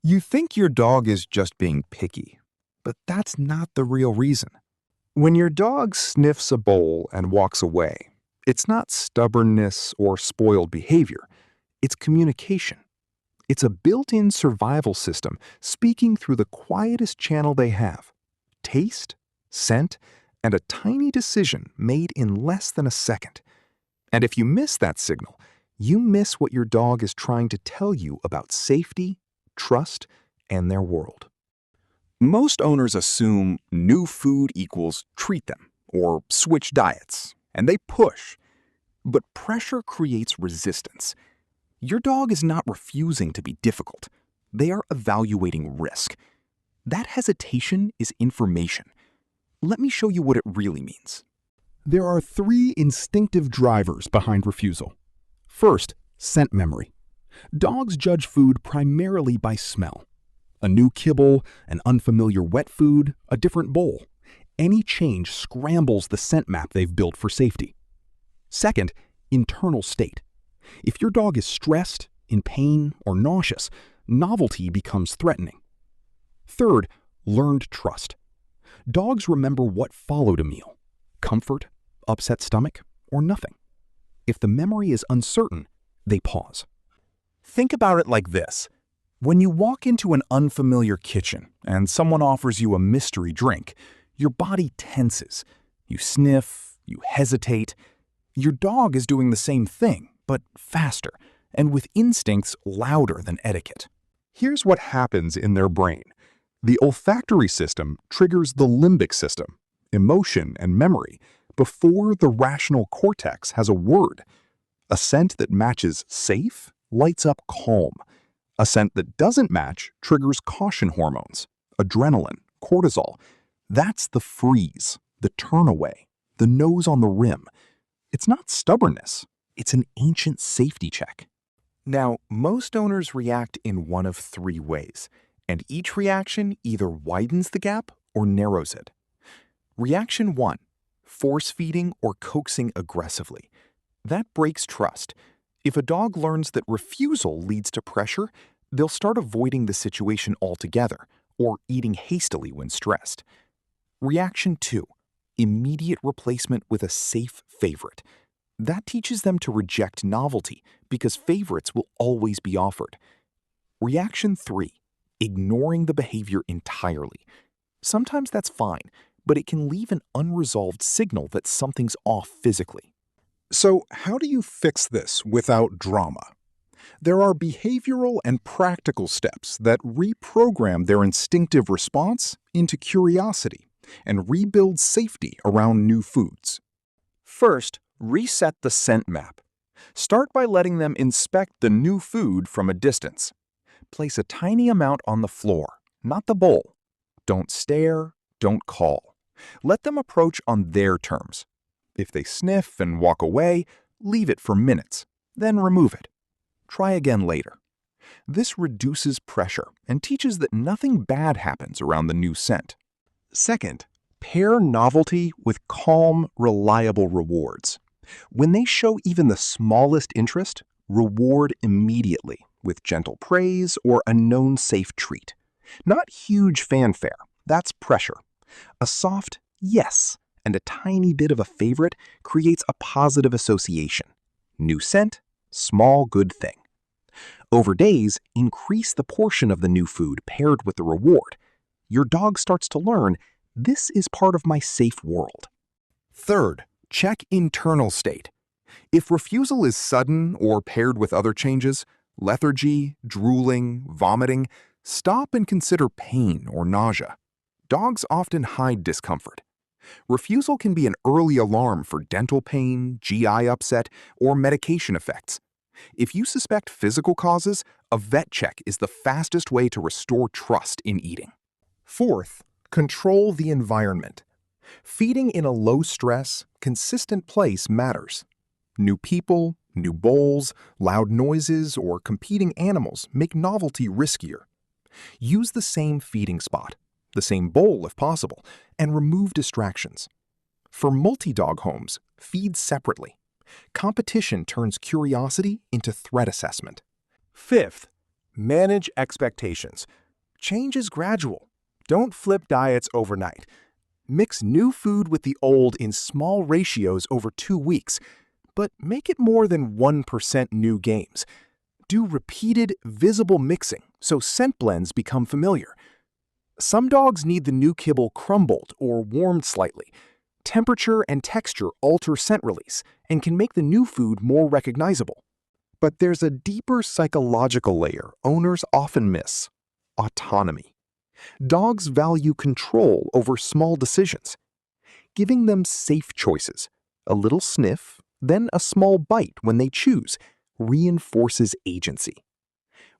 You think your dog is just being picky, but that's not the real reason. When your dog sniffs a bowl and walks away, it's not stubbornness or spoiled behavior, it's communication. It's a built-in survival system speaking through the quietest channel they have: taste, scent, and a tiny decision made in less than a second. And if you miss that signal, you miss what your dog is trying to tell you about safety, trust, and their world. Most owners assume new food equals treat them or switch diets, and they push. But pressure creates resistance. Your dog is not refusing to be difficult. They are evaluating risk. That hesitation is information. Let me show you what it really means. There are three instinctive drivers behind refusal. First, scent memory. Dogs judge food primarily by smell. A new kibble, an unfamiliar wet food, a different bowl. Any change scrambles the scent map they've built for safety. Second, internal state. If your dog is stressed, in pain, or nauseous, novelty becomes threatening. Third, learned trust. Dogs remember what followed a meal: comfort, upset stomach, or nothing. If the memory is uncertain, they pause. Think about it like this. When you walk into an unfamiliar kitchen and someone offers you a mystery drink, your body tenses. You sniff, you hesitate. Your dog is doing the same thing, but faster, and with instincts louder than etiquette. Here's what happens in their brain. The olfactory system triggers the limbic system, emotion and memory, before the rational cortex has a word. A scent that matches safe lights up calm. A scent that doesn't match triggers caution hormones, adrenaline, cortisol. That's the freeze, the turn away, the nose on the rim. It's not stubbornness. It's an ancient safety check. Now, most owners react in one of three ways, and each reaction either widens the gap or narrows it. Reaction 1, force feeding or coaxing aggressively. That breaks trust. If a dog learns that refusal leads to pressure, they'll start avoiding the situation altogether or eating hastily when stressed. Reaction 2, immediate replacement with a safe favorite. That teaches them to reject novelty because favorites will always be offered. Reaction 3, ignoring the behavior entirely. Sometimes that's fine, but it can leave an unresolved signal that something's off physically. So, how do you fix this without drama? There are behavioral and practical steps that reprogram their instinctive response into curiosity and rebuild safety around new foods. First, reset the scent map. Start by letting them inspect the new food from a distance. Place a tiny amount on the floor, not the bowl. Don't stare, don't call. Let them approach on their terms. If they sniff and walk away, leave it for minutes, then remove it. Try again later. This reduces pressure and teaches that nothing bad happens around the new scent. Second, pair novelty with calm, reliable rewards. When they show even the smallest interest, reward immediately with gentle praise or a known safe treat. Not huge fanfare, that's pressure. A soft yes and a tiny bit of a favorite creates a positive association. New scent, small good thing. Over days, increase the portion of the new food paired with the reward. Your dog starts to learn, this is part of my safe world. Third, check internal state. If refusal is sudden or paired with other changes, lethargy, drooling, vomiting, stop and consider pain or nausea. Dogs often hide discomfort. Refusal can be an early alarm for dental pain, GI upset, or medication effects. If you suspect physical causes, a vet check is the fastest way to restore trust in eating. Fourth, control the environment. Feeding in a low-stress, consistent place matters. New people, new bowls, loud noises, or competing animals make novelty riskier. Use the same feeding spot, the same bowl if possible, and remove distractions. For multi-dog homes, feed separately. Competition turns curiosity into threat assessment. Fifth, Manage expectations. Change is gradual. Don't flip diets overnight. Mix new food with the old in small ratios over 2 weeks, but make it more than 1% new games. Do repeated, visible mixing so scent blends become familiar. Some dogs need the new kibble crumbled or warmed slightly. Temperature and texture alter scent release and can make the new food more recognizable. But there's a deeper psychological layer owners often miss: autonomy. Dogs value control over small decisions. Giving them safe choices, a little sniff, then a small bite when they choose, reinforces agency.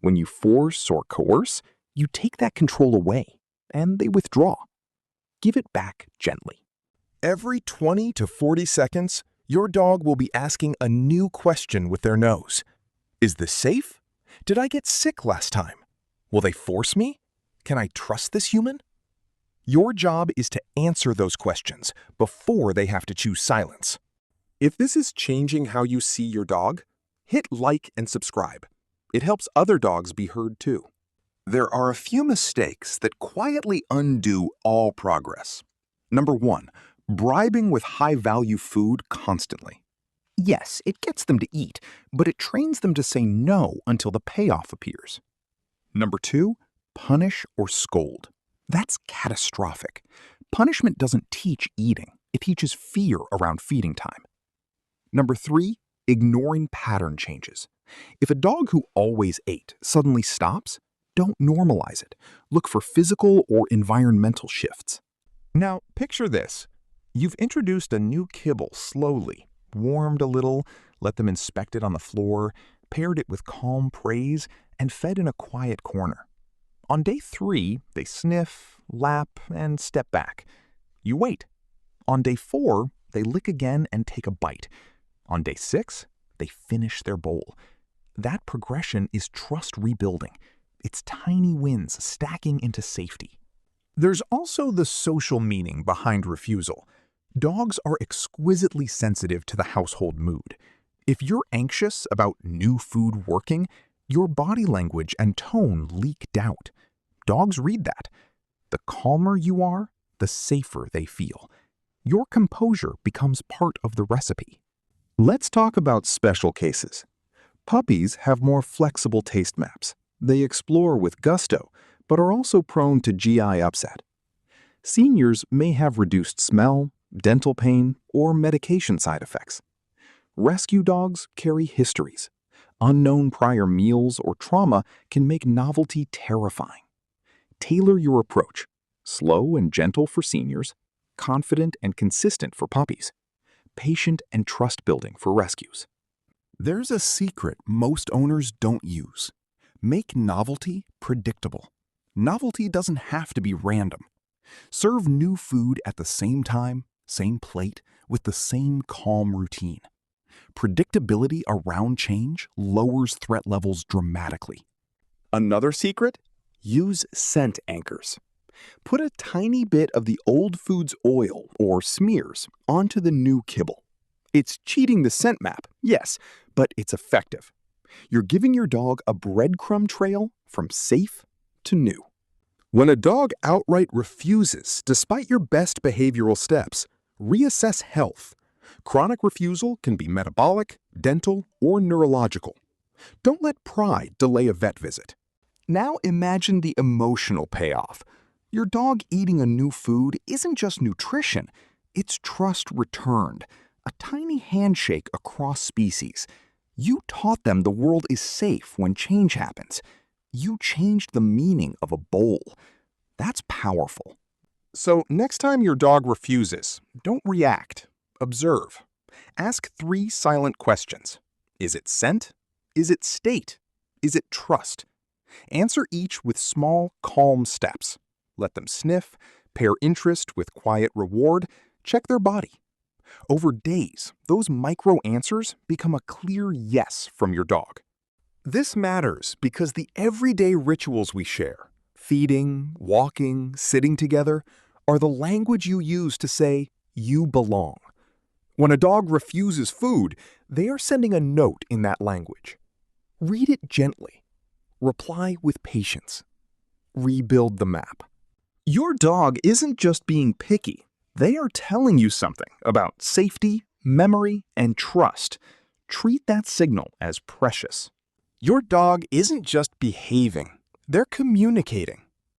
When you force or coerce, you take that control away, and they withdraw. Give it back gently. Every 20 to 40 seconds, your dog will be asking a new question with their nose. Is this safe? Did I get sick last time? Will they force me? Can I trust this human? Your job is to answer those questions before they have to choose silence. If this is changing how you see your dog, hit like and subscribe. It helps other dogs be heard too. There are a few mistakes that quietly undo all progress. Number 1, bribing with high-value food constantly. Yes, it gets them to eat, but it trains them to say no until the payoff appears. Number 2, punish or scold. That's catastrophic. Punishment doesn't teach eating, it teaches fear around feeding time. Number 3, ignoring pattern changes. If a dog who always ate suddenly stops, don't normalize it. Look for physical or environmental shifts. Now, picture this. You've introduced a new kibble slowly, warmed a little, let them inspect it on the floor, paired it with calm praise, and fed in a quiet corner. On day 3, they sniff, lap, and step back. You wait. On day 4, they lick again and take a bite. On day 6, they finish their bowl. That progression is trust rebuilding. It's tiny wins stacking into safety. There's also the social meaning behind refusal. Dogs are exquisitely sensitive to the household mood. If you're anxious about new food working, your body language and tone leak doubt. Dogs read that. The calmer you are, the safer they feel. Your composure becomes part of the recipe. Let's talk about special cases. Puppies have more flexible taste maps. They explore with gusto, but are also prone to GI upset. Seniors may have reduced smell, dental pain, or medication side effects. Rescue dogs carry histories. Unknown prior meals or trauma can make novelty terrifying. Tailor your approach. Slow and gentle for seniors, confident and consistent for puppies, patient and trust-building for rescues. There's a secret most owners don't use. Make novelty predictable. Novelty doesn't have to be random. Serve new food at the same time, same plate, with the same calm routine. Predictability around change lowers threat levels dramatically. Another secret? Use scent anchors. Put a tiny bit of the old food's oil or smears onto the new kibble. It's cheating the scent map, yes, but it's effective. You're giving your dog a breadcrumb trail from safe to new. When a dog outright refuses despite your best behavioral steps, reassess health. Chronic refusal can be metabolic, dental, or neurological. Don't let pride delay a vet visit. Now imagine the emotional payoff. Your dog eating a new food isn't just nutrition, it's trust returned, a tiny handshake across species. You taught them the world is safe when change happens. You changed the meaning of a bowl. That's powerful. So next time your dog refuses, don't react. Observe. Ask 3 silent questions. Is it scent? Is it state? Is it trust? Answer each with small, calm steps. Let them sniff, pair interest with quiet reward, check their body. Over days, those micro answers become a clear yes from your dog. This matters because the everyday rituals we share, feeding, walking, sitting together, are the language you use to say, you belong. When a dog refuses food, they are sending a note in that language. Read it gently. Reply with patience. Rebuild the map. Your dog isn't just being picky. They are telling you something about safety, memory, and trust. Treat that signal as precious. Your dog isn't just behaving. They're communicating.